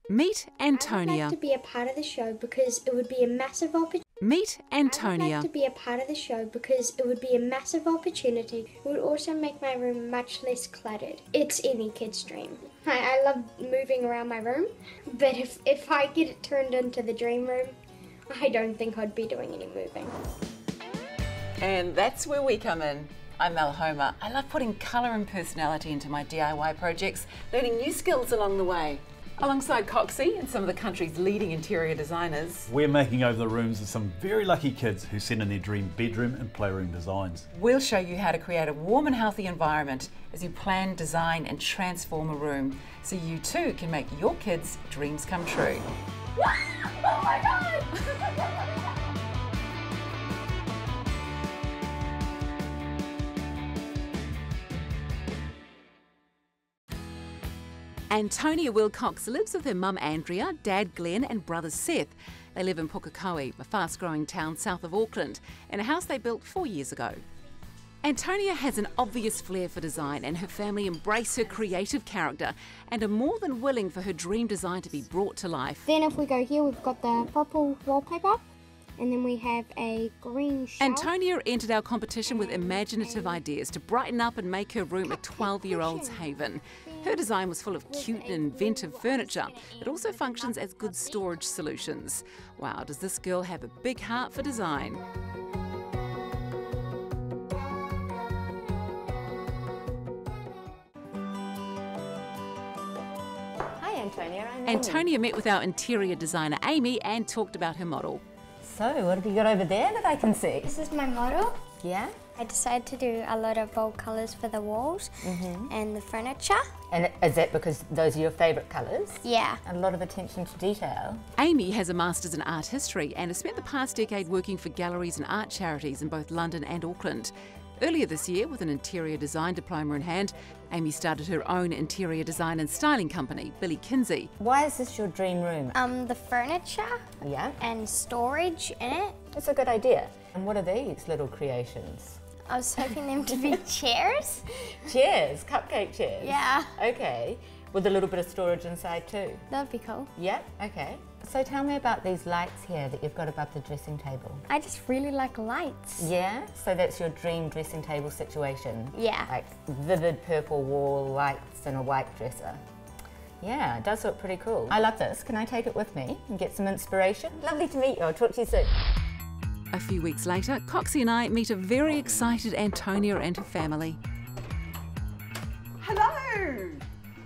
Meet Antonia. I would like to be a part of the show because it would be a massive opportunity. Meet Antonia. I would like to be a part of the show because it would be a massive opportunity. It would also make my room much less cluttered. It's any kid's dream. I love moving around my room, but if I get it turned into the dream room, I don't think I'd be doing any moving. And that's where we come in. I'm Mel Homer. I love putting colour and personality into my DIY projects, learning new skills along the way. Alongside Coxie and some of the country's leading interior designers, we're making over the rooms of some very lucky kids who sent in their dream bedroom and playroom designs. We'll show you how to create a warm and healthy environment as you plan, design and transform a room so you too can make your kids' dreams come true. Oh my God! Antonia Wilcox lives with her mum Andrea, dad Glenn and brother Seth. They live in Pukekohe, a fast-growing town south of Auckland, in a house they built 4 years ago. Antonia has an obvious flair for design and her family embrace her creative character and are more than willing for her dream design to be brought to life. Then if we go here, we've got the purple wallpaper. And then we have a green shelf. Antonia entered our competition with imaginative ideas to brighten up and make her room a 12-year-old's haven. Her design was full of cute and inventive furniture. It also functions as good storage solutions. Wow, does this girl have a big heart for design? Hi Antonia. Antonia met with our interior designer Amy and talked about her model. So, what have you got over there that I can see? This is my model. Yeah? I decided to do a lot of bold colours for the walls and the furniture. And is that because those are your favourite colours? Yeah. A lot of attention to detail. Amy has a Masters in Art History and has spent the past decade working for galleries and art charities in both London and Auckland. Earlier this year, with an interior design diploma in hand, Amy started her own interior design and styling company, Billie Kinsey. Why is this your dream room? The furniture and storage in it. That's a good idea. And what are these little creations? I was hoping them to be chairs. Chairs, cupcake chairs? Yeah. Okay, with a little bit of storage inside too? That'd be cool. Yeah, okay. So tell me about these lights here that you've got above the dressing table. I just really like lights. Yeah? So that's your dream dressing table situation? Yeah. Like vivid purple wall lights and a white dresser. Yeah, it does look pretty cool. I love this. Can I take it with me and get some inspiration? Lovely to meet you. I'll talk to you soon. A few weeks later, Coxie and I meet a very excited Antonia and her family. Hello!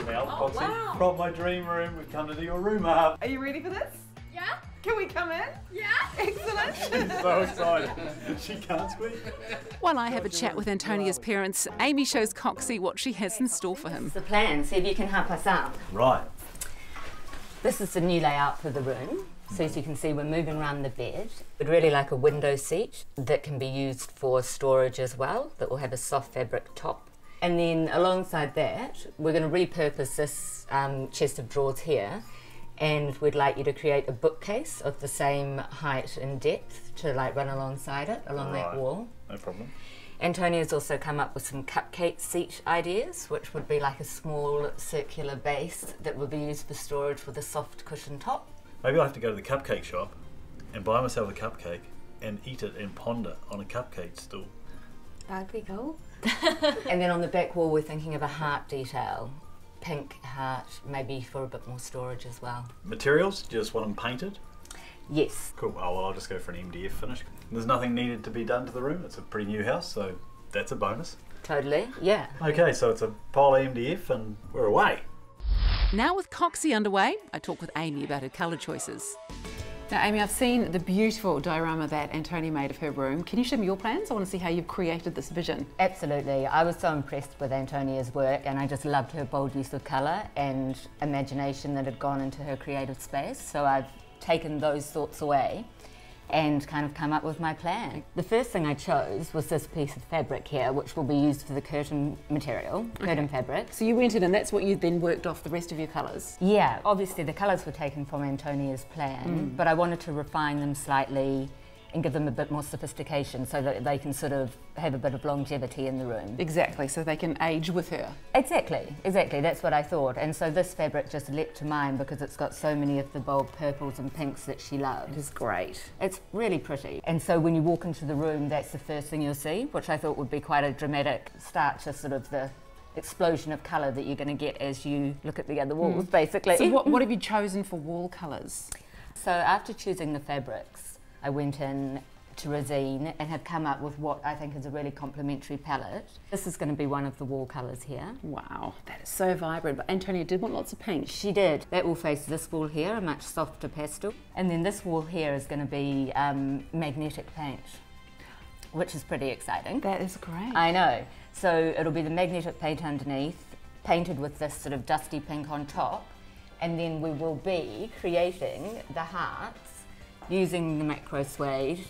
Now, Coxie, wow. from my dream room, we've come to do your room up. Are you ready for this? Yeah? Can we come in? Yeah? Excellent. She's so excited. She can't speak. While I have a chat with Antonia's parents, Amy shows Coxie what she has in store for him. This is the plan. See if you can help us out. Right. This is the new layout for the room. So as you can see, we're moving around the bed. We'd really like a window seat that can be used for storage as well, that will have a soft fabric top. And then alongside that, we're going to repurpose this chest of drawers here, and we'd like you to create a bookcase of the same height and depth to like run alongside it, along that wall. No problem. Antonia's also come up with some cupcake seat ideas, which would be like a small circular base that would be used for storage with a soft cushion top. Maybe I'll have to go to the cupcake shop and buy myself a cupcake and eat it and ponder on a cupcake stool. That'd be cool. And then on the back wall, we're thinking of a heart detail. Pink heart, maybe for a bit more storage as well. Materials? Do you just want them painted? Yes. Cool. Oh, well, I'll just go for an MDF finish. There's nothing needed to be done to the room. It's a pretty new house, so that's a bonus. Totally, yeah. Okay, so it's a pile of MDF and we're away. Now with Coxie underway, I talk with Amy about her colour choices. Now Amy, I've seen the beautiful diorama that Antonia made of her room. Can you show me your plans? I want to see how you've created this vision. Absolutely. I was so impressed with Antonia's work, and I just loved her bold use of colour and imagination that had gone into her creative space. So I've taken those thoughts away and kind of come up with my plan. The first thing I chose was this piece of fabric here, which will be used for the curtain material, curtain fabric. So you went in and that's what you then worked off the rest of your colours? Yeah, obviously the colours were taken from Antonia's plan, but I wanted to refine them slightly and give them a bit more sophistication so that they can sort of have a bit of longevity in the room. Exactly, so they can age with her. Exactly, that's what I thought. And so this fabric just leapt to mind because it's got so many of the bold purples and pinks that she loves. It is great. It's really pretty. And so when you walk into the room, that's the first thing you'll see, which I thought would be quite a dramatic start to sort of the explosion of colour that you're going to get as you look at the other walls, basically. So what have you chosen for wall colours? So after choosing the fabrics, I went in to Rosine and have come up with what I think is a really complementary palette. This is going to be one of the wall colours here. Wow, that is so vibrant. But Antonia did want lots of pink. She did. That will face this wall here, a much softer pastel. And then this wall here is going to be magnetic paint, which is pretty exciting. That is great. I know. So it'll be the magnetic paint underneath, painted with this sort of dusty pink on top, and then we will be creating the hearts using the macro suede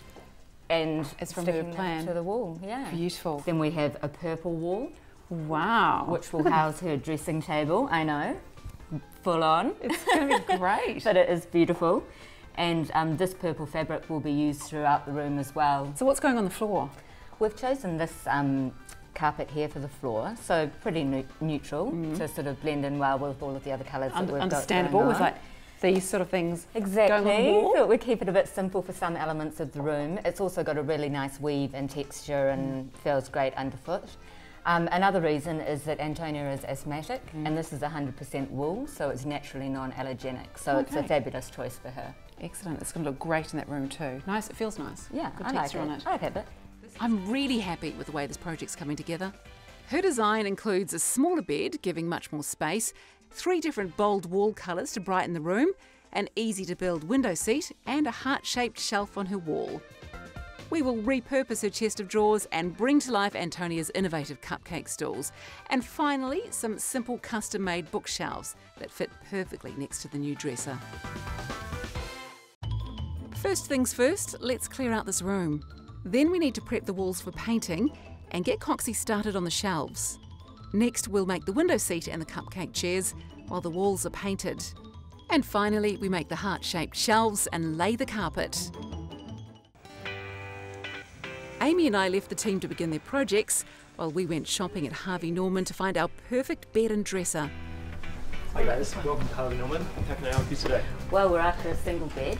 and it's from her sticking plan them to the wall. Yeah. Beautiful. Then we have a purple wall, Wow. which will house her dressing table. I know, full on. It's going to be great. But it is beautiful. And this purple fabric will be used throughout the room as well. So what's going on the floor? We've chosen this carpet here for the floor, so pretty neutral to sort of blend in well with all of the other colours that we've got Understandable, going with on. like these sort of things Exactly. going on the wall. Thought we'd keep it a bit simple for some elements of the room. It's also got a really nice weave and texture and feels great underfoot. Another reason is that Antonia is asthmatic and this is 100% wool, so it's naturally non-allergenic. So it's a fabulous choice for her. Excellent. It's going to look great in that room too. Nice. It feels nice. Yeah, Good I like texture it. on it. I like that bit. I'm really happy with the way this project's coming together. Her design includes a smaller bed, giving much more space, 3 different bold wall colours to brighten the room, an easy-to-build window seat, and a heart-shaped shelf on her wall. We will repurpose her chest of drawers and bring to life Antonia's innovative cupcake stools. And finally, some simple custom-made bookshelves that fit perfectly next to the new dresser. First things first, let's clear out this room. Then we need to prep the walls for painting and get Coxie started on the shelves. Next, we'll make the window seat and the cupcake chairs while the walls are painted. And finally, we make the heart-shaped shelves and lay the carpet. Amy and I left the team to begin their projects while we went shopping at Harvey Norman to find our perfect bed and dresser. Hi guys, welcome to Harvey Norman. How can I help you today? Well, we're after a single bed.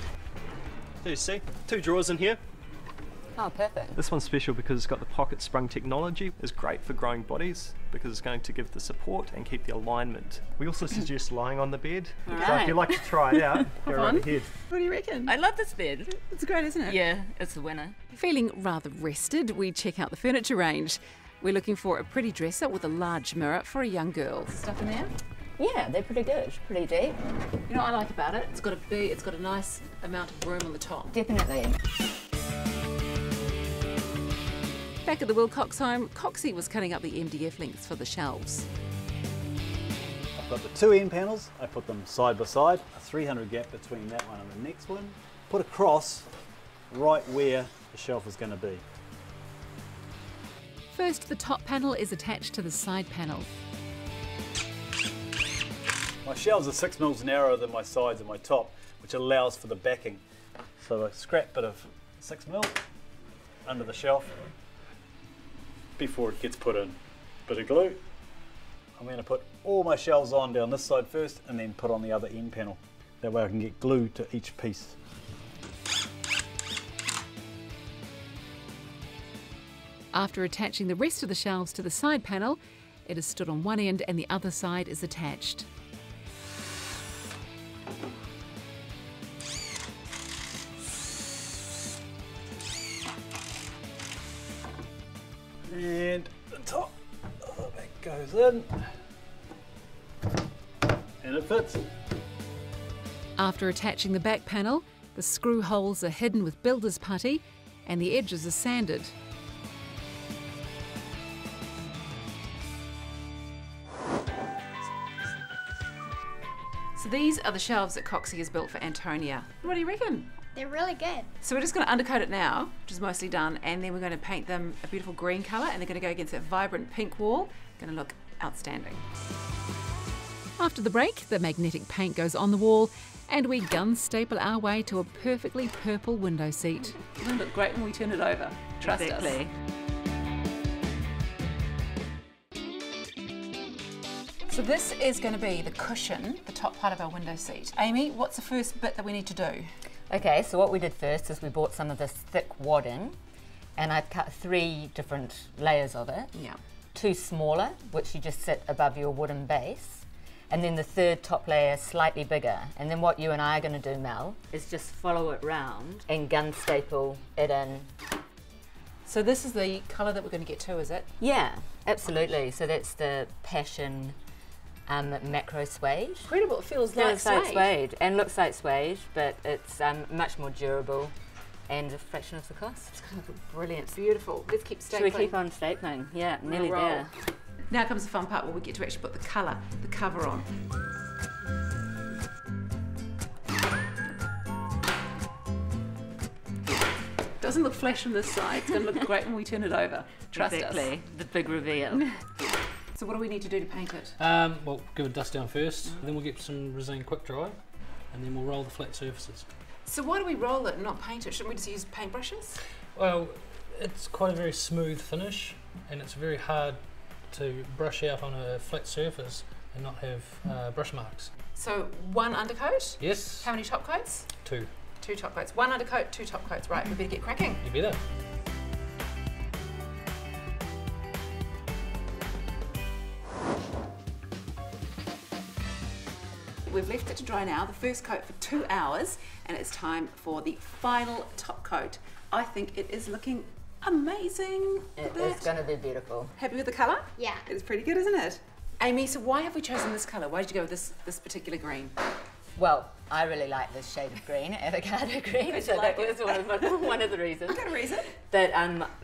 There you see, 2 drawers in here. Oh, perfect. This one's special because it's got the pocket sprung technology. It's great for growing bodies because it's going to give the support and keep the alignment. We also suggest lying on the bed. So if you'd like to try it out, go right ahead. What do you reckon? I love this bed. It's great, isn't it? Yeah, it's a winner. Feeling rather rested, we check out the furniture range. We're looking for a pretty dresser with a large mirror for a young girl. Stuff in there? Yeah, they're pretty good, pretty deep. You know what I like about it? It's got a nice amount of room on the top. Definitely. Back at the Wilcox home, Coxie was cutting up the MDF lengths for the shelves. I've got the 2 end panels, I put them side by side, a 300 gap between that one and the next one. Put a cross right where the shelf is going to be. First, the top panel is attached to the side panel. My shelves are 6 mils narrower than my sides and my top, which allows for the backing. So a scrap bit of 6 mil under the shelf before it gets put in. Bit of glue. I'm going to put all my shelves on down this side first and then put on the other end panel. That way I can get glue to each piece. After attaching the rest of the shelves to the side panel, it is stood on one end and the other side is attached. And the top of the back goes in. And it fits. After attaching the back panel, the screw holes are hidden with builder's putty and the edges are sanded. So these are the shelves that Coxie has built for Antonia. What do you reckon? They're really good. So we're just going to undercoat it now, which is mostly done, and then we're going to paint them a beautiful green colour and they're going to go against that vibrant pink wall. Going to look outstanding. After the break, the magnetic paint goes on the wall and we gun staple our way to a perfectly purple window seat. It'll look great when we turn it over. Trust us. So this is going to be the cushion, the top part of our window seat. Amy, what's the first bit that we need to do? Okay, so what we did first is we bought some of this thick wadding, and I've cut 3 different layers of it. Yeah. 2 smaller, which you just sit above your wooden base, and then the 3rd top layer slightly bigger. And then what you and I are going to do, Mel, is just follow it round and gun staple it in. So this is the colour that we're going to get to, is it? Yeah, absolutely. So that's the Passion macro suede. Incredible, it feels like suede. And looks like suede, but it's much more durable and a fraction of the cost. It's going to look brilliant. It's beautiful. Let's keep stapling. Should we keep on stapling? Yeah, nearly there. Now comes the fun part where we get to actually put the colour, the cover on. Doesn't look flash from this side. It's going to look great when we turn it over. Trust us. Exactly. The big reveal. So what do we need to do to paint it? Well, give it a dust down first, then we'll get some resin quick dry, and then we'll roll the flat surfaces. So why do we roll it and not paint it? Shouldn't we just use paintbrushes? Well, it's quite a very smooth finish, and it's very hard to brush out on a flat surface and not have brush marks. So 1 undercoat? Yes. How many top coats? 2. 2 top coats. 1 undercoat, 2 top coats. Right, we better get cracking. You better. We've left it to dry now, the first coat for 2 hours, and it's time for the final top coat. I think it is looking amazing. It is going to be beautiful. Happy with the colour? Yeah. It's pretty good, isn't it? Amy, so why have we chosen this colour? Why did you go with this particular green? Well, I really like this shade of green, avocado green, so that was one of the reasons. Good reason. But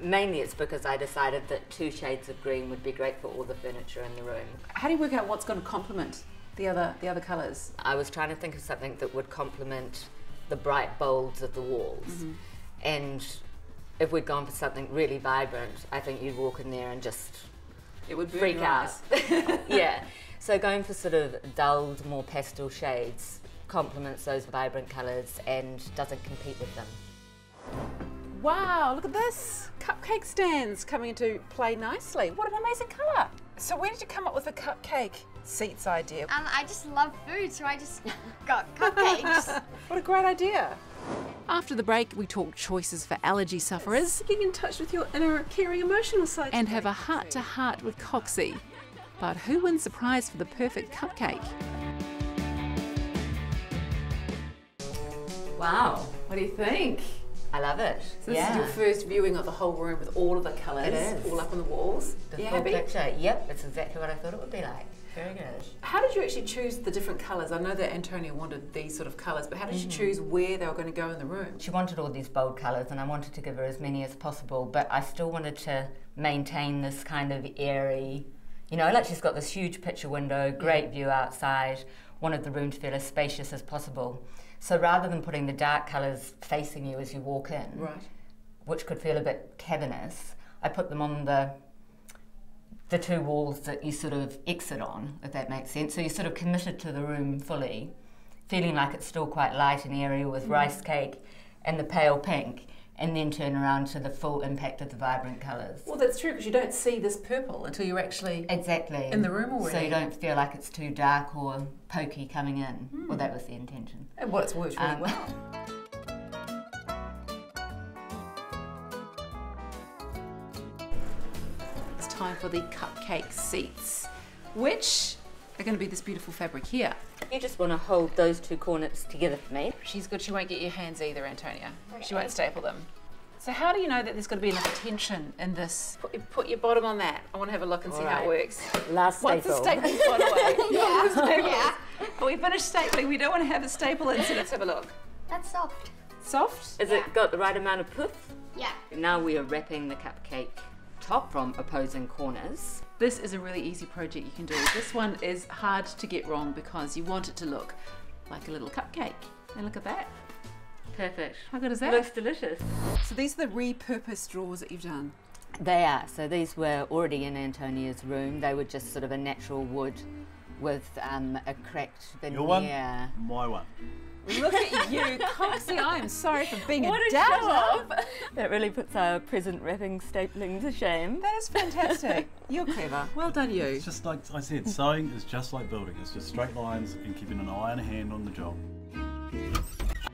mainly it's because I decided that 2 shades of green would be great for all the furniture in the room. How do you work out what's going to complement the other colours? I was trying to think of something that would complement the bright bolds of the walls. And if we'd gone for something really vibrant, I think you'd walk in there and just It would freak out. Yeah. So going for sort of dulled, more pastel shades complements those vibrant colours and doesn't compete with them. Wow, look at this! Cupcake stands coming into play nicely. What an amazing colour! So where did you come up with the cupcake seats idea? I just love food, so I just got cupcakes. What a great idea! After the break, we talk choices for allergy sufferers. Get in touch with your inner caring emotional side. And have a heart-to-heart with Coxie. But who wins the prize for the perfect cupcake? Wow. What do you think? I love it. So this is your first viewing of the whole room with all of the colours, It is. all up on the walls. The You full happy? picture. Yep, it's exactly what I thought it would be like. Very good. How did you actually choose the different colours? I know that Antonia wanted these sort of colours, but how did you choose where they were going to go in the room? She wanted all these bold colours and I wanted to give her as many as possible, but I still wanted to maintain this kind of airy, you know, like she's got this huge picture window, great view outside, wanted the room to feel as spacious as possible. So rather than putting the dark colours facing you as you walk in, Right. which could feel a bit cavernous, I put them on the 2 walls that you sort of exit on, if that makes sense. So you're sort of committed to the room fully, feeling like it's still quite light and airy with rice cake and the pale pink, and then turn around to the full impact of the vibrant colours. Well, that's true, because you don't see this purple until you're actually Exactly. in the room already. So you don't feel like it's too dark or pokey coming in. Well, that was the intention. And well, it's worked really well. It's time for the cupcake seats, which are going to be this beautiful fabric here. You just want to hold those 2 corners together for me. She's good, she won't get your hands either, Antonia. She won't staple them. So how do you know that there's got to be enough tension in this? Put your bottom on that. I want to have a look and see how it works. Last Once staple. the stapling's gone away. Yeah. But we finished stapling, we don't want to have a staple in, so let's have a look. That's soft. Soft? Is it got the right amount of poof? Yeah. Now we are wrapping the cupcake top from opposing corners. This is a really easy project you can do. This one is hard to get wrong because you want it to look like a little cupcake. And look at that. Perfect. How good is that? Looks delicious. So these are the repurposed drawers that you've done. They are. So these were already in Antonia's room. They were just sort of a natural wood with a cracked veneer. Your one? My one. Look at you, Coxie. I am sorry for being What a a doubter. show-off. That really puts our present wrapping stapling to shame. That is fantastic. You're clever. Well done, you. It's just like I said, sewing is just like building. It's just straight lines and keeping an eye and a hand on the job.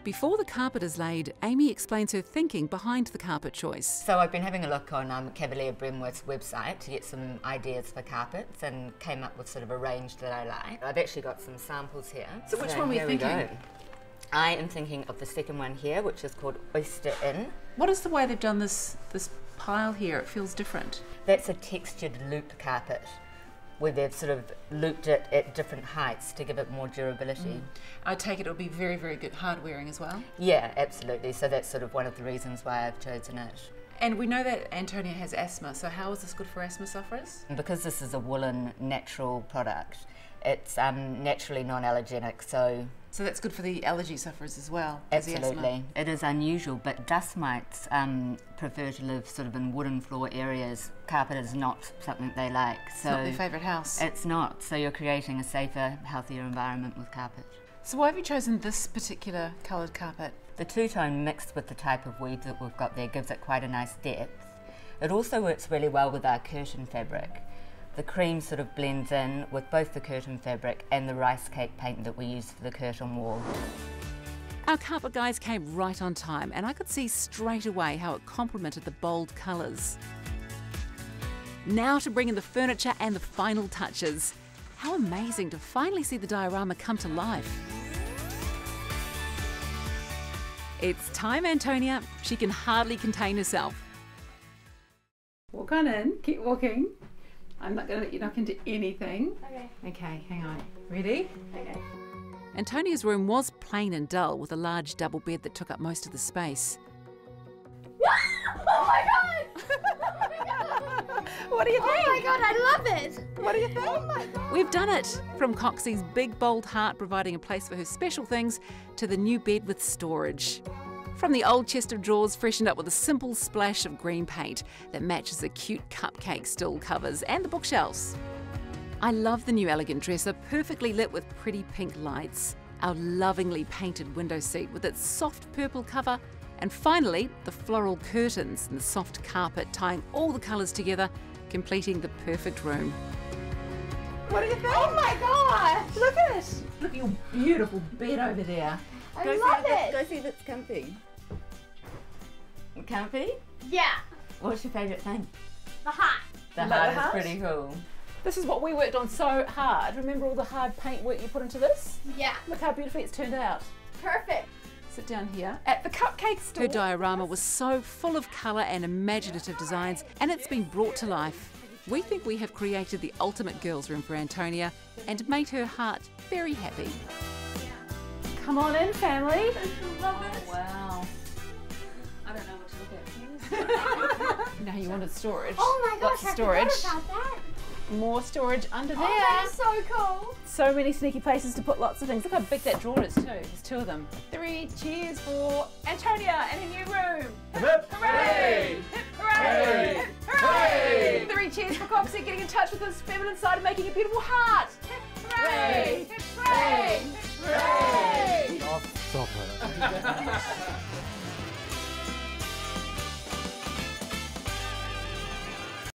Before the carpet is laid, Amy explains her thinking behind the carpet choice. So I've been having a look on Cavalier Bremworth's website to get some ideas for carpets and came up with sort of a range that I like. I've actually got some samples here. So which one were you here we thinking? go. I am thinking of the second one here, which is called Oyster Inn. What is the way they've done this pile here? It feels different. That's a textured looped carpet where they've sort of looped it at different heights to give it more durability. I take it it'll be very, very good hard wearing as well. Yeah, absolutely. So that's sort of one of the reasons why I've chosen it. And we know that Antonia has asthma, so how is this good for asthma sufferers? And because this is a woolen natural product, it's naturally non-allergenic, so So that's good for the allergy sufferers as well. as the asthma. absolutely. It is unusual, but dust mites prefer to live sort of in wooden floor areas. Carpet is not something they like. It's So not their favourite house. it's not. So you're creating a safer, healthier environment with carpet. So why have you chosen this particular coloured carpet? The two-tone mixed with the type of weave that we've got there gives it quite a nice depth. It also works really well with our curtain fabric. The cream sort of blends in with both the curtain fabric and the rice cake paint that we use for the curtain wall. Our carpet guys came right on time, and I could see straight away how it complemented the bold colours. Now to bring in the furniture and the final touches. How amazing to finally see the diorama come to life. It's time, Antonia. She can hardly contain herself. Walk on in, keep walking. I'm not going to let you knock into anything. Okay. Okay, hang on. Ready? Okay. Antonia's room was plain and dull, with a large double bed that took up most of the space. Oh my god! What do you think? Oh my god, I love it! What do you think? Oh my god! We've done it! From Coxie's big bold heart providing a place for her special things to the new bed with storage. From the old chest of drawers freshened up with a simple splash of green paint that matches the cute cupcake stool covers and the bookshelves. I love the new elegant dresser, perfectly lit with pretty pink lights. Our lovingly painted window seat with its soft purple cover. And finally, the floral curtains and the soft carpet tying all the colours together, completing the perfect room. What do you think? Oh my god! Look at it! Look at your beautiful bed over there. I love it! Go see if it's comfy. Comfy? Yeah, What's your favourite thing? the hat. The like the heart heart? is pretty cool. This is what we worked on so hard. Remember all the hard paint work you put into this? Yeah, Look how beautifully it's turned out. perfect. Sit down here at the cupcake store. Her diorama was so full of colour and imaginative designs, and it's been brought to life. We think we have created the ultimate girls' room for Antonia and made her heart very happy. Come on in, family. Love it. Wow. I don't know what to look at. Now you wanted storage. Oh my Lots gosh, of I storage. forgot about that. More storage under there. Oh, that is so cool. So many sneaky places to put lots of things. Look how big that drawer is too. There's two of them. 3 cheers for Antonia and her new room. Hip, Hooray! Hip hooray! Hooray! Hip hooray! 3 cheers for Coxie getting in touch with his feminine side and making a beautiful heart.